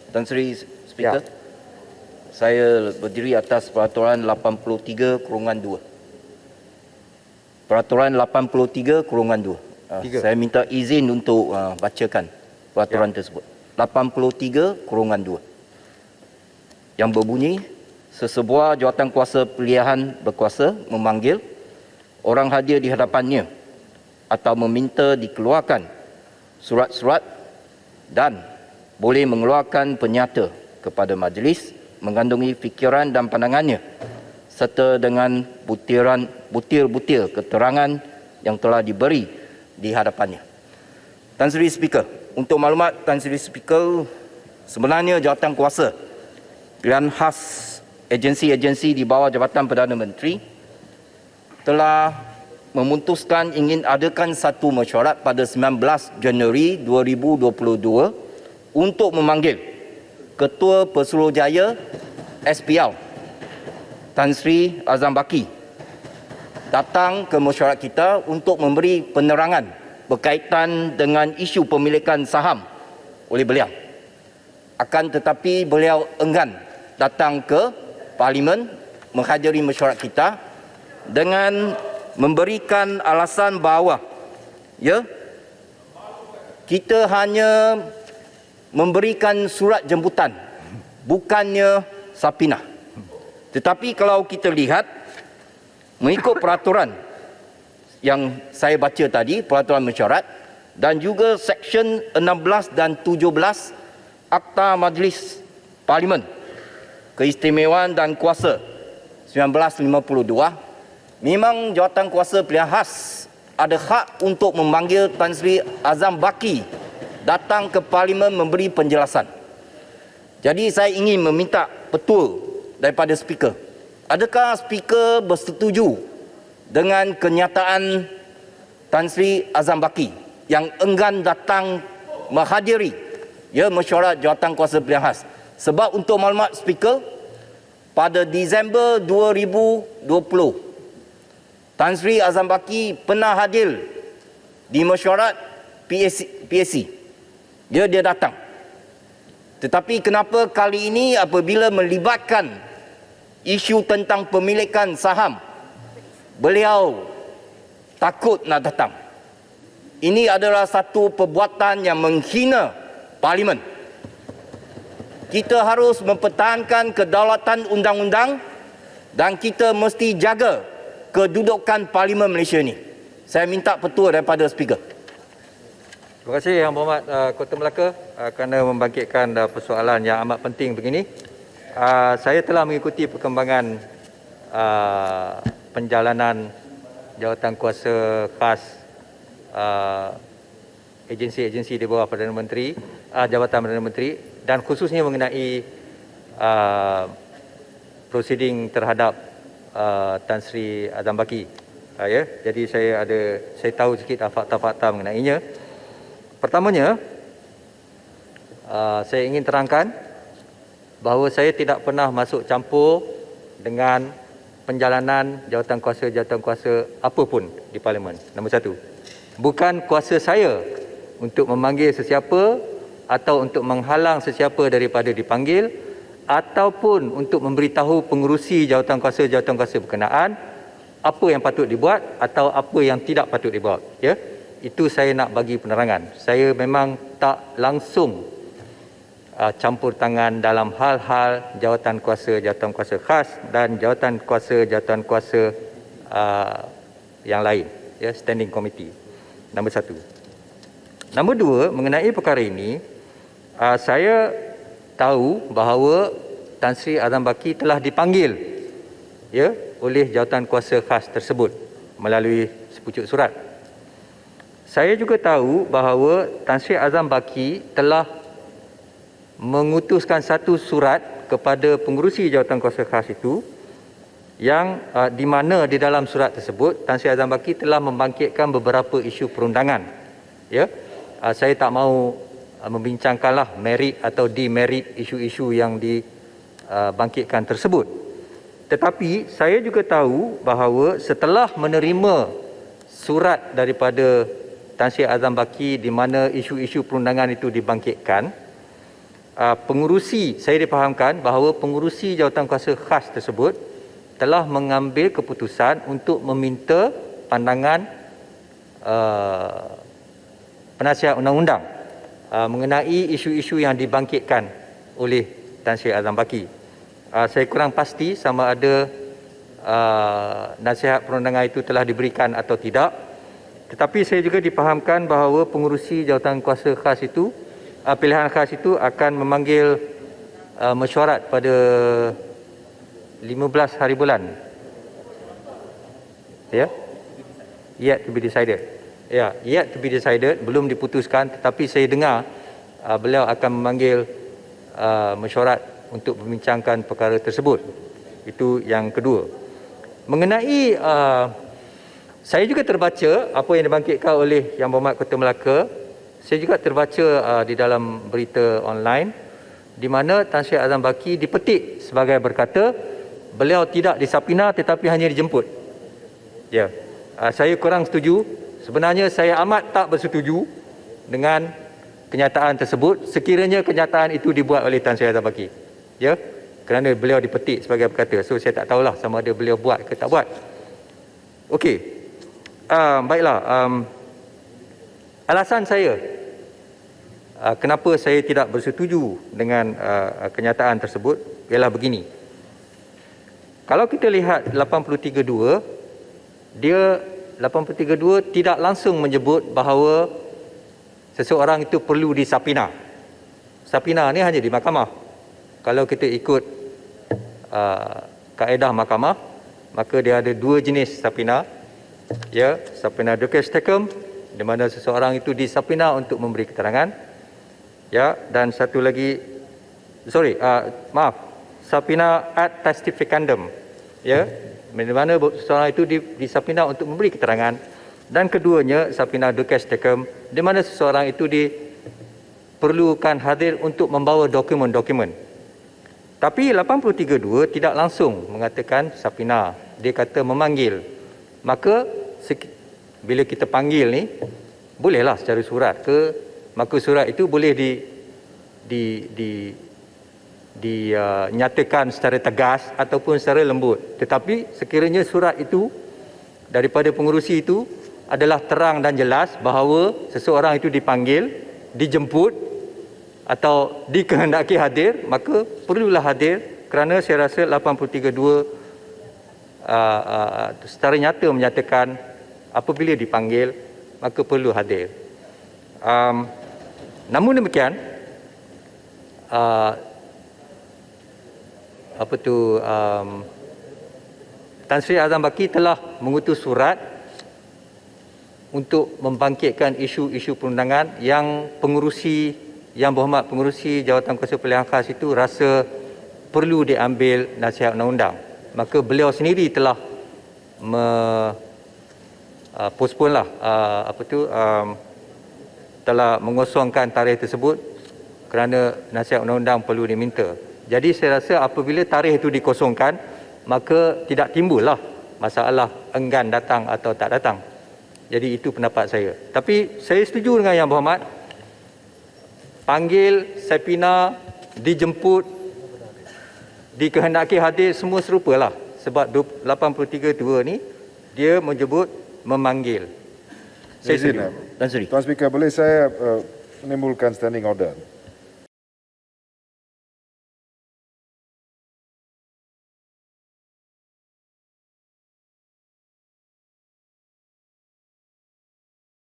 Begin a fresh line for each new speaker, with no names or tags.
Tan Sri Speaker, saya berdiri atas Peraturan 83/2. Peraturan 83/2. Saya minta izin untuk bacakan peraturan tersebut. 83/2. Yang berbunyi, sesebuah jawatankuasa pilihan berkuasa memanggil orang hadir di hadapannya atau meminta dikeluarkan surat-surat dan boleh mengeluarkan penyata kepada majlis mengandungi fikiran dan pandangannya serta dengan butir-butir keterangan yang telah diberi di hadapannya. Tan Sri Speaker, untuk maklumat Tan Sri Speaker, sebenarnya jawatankuasa pilihan khas agensi-agensi di bawah Jabatan Perdana Menteri telah memutuskan ingin adakan satu mesyuarat pada 19 Januari 2022 untuk memanggil Ketua Pesuruhjaya SPL Tan Sri Azam Baki datang ke mesyuarat kita untuk memberi penerangan berkaitan dengan isu pemilikan saham oleh beliau. Akan tetapi beliau enggan datang ke Parlimen menghadiri mesyuarat kita dengan memberikan alasan bahawa kita hanya memberikan surat jemputan, bukannya sapinah. Tetapi kalau kita lihat mengikut peraturan yang saya baca tadi, peraturan mesyuarat dan juga Seksyen 16 dan 17 Akta Majlis Parlimen Keistimewaan dan Kuasa 1952, memang jawatankuasa pilihan khas ada hak untuk memanggil Tan Sri Azam Baki datang ke Parlimen memberi penjelasan. Jadi saya ingin meminta petua daripada Speaker. Adakah Speaker bersetuju dengan kenyataan Tan Sri Azam Baki yang enggan datang menghadiri mesyuarat jawatankuasa pilihan khas? Sebab untuk maklumat Speaker, pada Disember 2020, Tan Sri Azam Baki pernah hadir di mesyuarat PAC. Dia datang. Tetapi kenapa kali ini apabila melibatkan isu tentang pemilikan saham, beliau takut nak datang? Ini adalah satu perbuatan yang menghina Parlimen. Kita harus mempertahankan kedaulatan undang-undang dan kita mesti jaga kedudukan Parlimen Malaysia ini. Saya minta petua daripada Speaker.
Terima kasih Yang Berhormat Kota Melaka kerana membangkitkan persoalan yang amat penting begini. Saya telah mengikuti perkembangan penjalanan jawatankuasa khas agensi-agensi di bawah Perdana Menteri, Jabatan Perdana Menteri, dan khususnya mengenai prosiding terhadap Tan Sri Azam Baki. Jadi saya tahu sikit fakta-fakta mengenainya. Pertamanya, saya ingin terangkan bahawa saya tidak pernah masuk campur dengan penjalanan jawatankuasa apapun di Parlimen. Nombor satu, bukan kuasa saya untuk memanggil sesiapa atau untuk menghalang sesiapa daripada dipanggil ataupun untuk memberitahu pengerusi jawatankuasa berkenaan apa yang patut dibuat atau apa yang tidak patut dibuat. Itu saya nak bagi penerangan. Saya memang tak langsung campur tangan dalam hal-hal jawatankuasa khas dan jawatankuasa yang lain, standing committee. Nombor satu. Nombor dua, mengenai perkara ini, saya tahu bahawa Tan Sri Azam Baki telah dipanggil oleh jawatankuasa khas tersebut melalui sepucuk surat. Saya juga tahu bahawa Tan Sri Azam Baki telah mengutuskan satu surat kepada pengerusi jawatankuasa khas itu yang di mana di dalam surat tersebut Tan Sri Azam Baki telah membangkitkan beberapa isu perundangan. Saya tak mahu membincangkanlah merit atau demerit isu-isu yang dibangkitkan tersebut. Tetapi saya juga tahu bahawa setelah menerima surat daripada Tan Sri Azam Baki di mana isu-isu perundangan itu dibangkitkan, pengurusi, saya difahamkan bahawa pengurusi jawatankuasa khas tersebut telah mengambil keputusan untuk meminta pandangan penasihat undang-undang mengenai isu-isu yang dibangkitkan oleh Tan Sri Azam Baki. Saya kurang pasti sama ada nasihat perundangan itu telah diberikan atau tidak, tetapi saya juga difahamkan bahawa pengurusi jawatankuasa khas itu, pilihan khas itu akan memanggil mesyuarat pada 15 hari bulan. Ya? Yet to be decided. Ya, yet to be decided, belum diputuskan, tetapi saya dengar beliau akan memanggil mesyuarat untuk membincangkan perkara tersebut. Itu yang kedua. Mengenai saya juga terbaca apa yang dibangkitkan oleh Yang Berhormat Ketua Melaka. Saya juga terbaca di dalam berita online di mana Tan Sri Azam Baki dipetik sebagai berkata beliau tidak disapina tetapi hanya dijemput. Ya. Saya kurang setuju. Sebenarnya saya amat tak bersetuju dengan kenyataan tersebut sekiranya kenyataan itu dibuat oleh Tan Sri Azam Baki. Ya. Kerana beliau dipetik sebagai berkata. So saya tak tahulah sama ada beliau buat ke tak buat. Okey. Baiklah, alasan saya kenapa saya tidak bersetuju dengan kenyataan tersebut ialah begini. Kalau kita lihat 83.2, dia 83.2 tidak langsung menyebut bahawa seseorang itu perlu disapina. Sapina ni hanya di mahkamah. Kalau kita ikut kaedah mahkamah, maka dia ada dua jenis sapina. Ya, sapina duces tecum, di mana seseorang itu disapina untuk memberi keterangan. Ya, dan satu lagi, sapina ad testificandum. Ya, di mana seseorang itu disapina untuk memberi keterangan. Dan keduanya, sapina duces tecum, di mana seseorang itu diperlukan hadir untuk membawa dokumen-dokumen. Tapi 83.2 tidak langsung mengatakan sapina, dia kata memanggil. Maka bila kita panggil ni, bolehlah secara surat ke, maka surat itu boleh dinyatakan secara tegas ataupun secara lembut. Tetapi sekiranya surat itu daripada pengurusi itu adalah terang dan jelas bahawa seseorang itu dipanggil, dijemput atau dikehendaki hadir, maka perlulah hadir, kerana saya rasa 83.2 secara nyata menyatakan apabila dipanggil maka perlu hadir. Namun demikian, Tan Sri Azam Baki telah mengutus surat untuk membangkitkan isu-isu perundangan yang Yang Berhormat Pengurusi Jawatankuasa Pilihan Khas itu rasa perlu diambil nasihat undang-undang. Maka beliau sendiri telah postpone telah mengosongkan tarikh tersebut kerana nasihat undang-undang perlu diminta. Jadi saya rasa apabila tarikh itu dikosongkan, maka tidak timbullah masalah enggan datang atau tak datang. Jadi itu pendapat saya. Tapi saya setuju dengan Yang Berhormat, panggil, sapina, dijemput, dikehendaki hadir, semua serupalah. Sebab 83.2 ni dia menyebut memanggil.
Izin, Tuan Speaker, boleh saya menimbulkan standing order?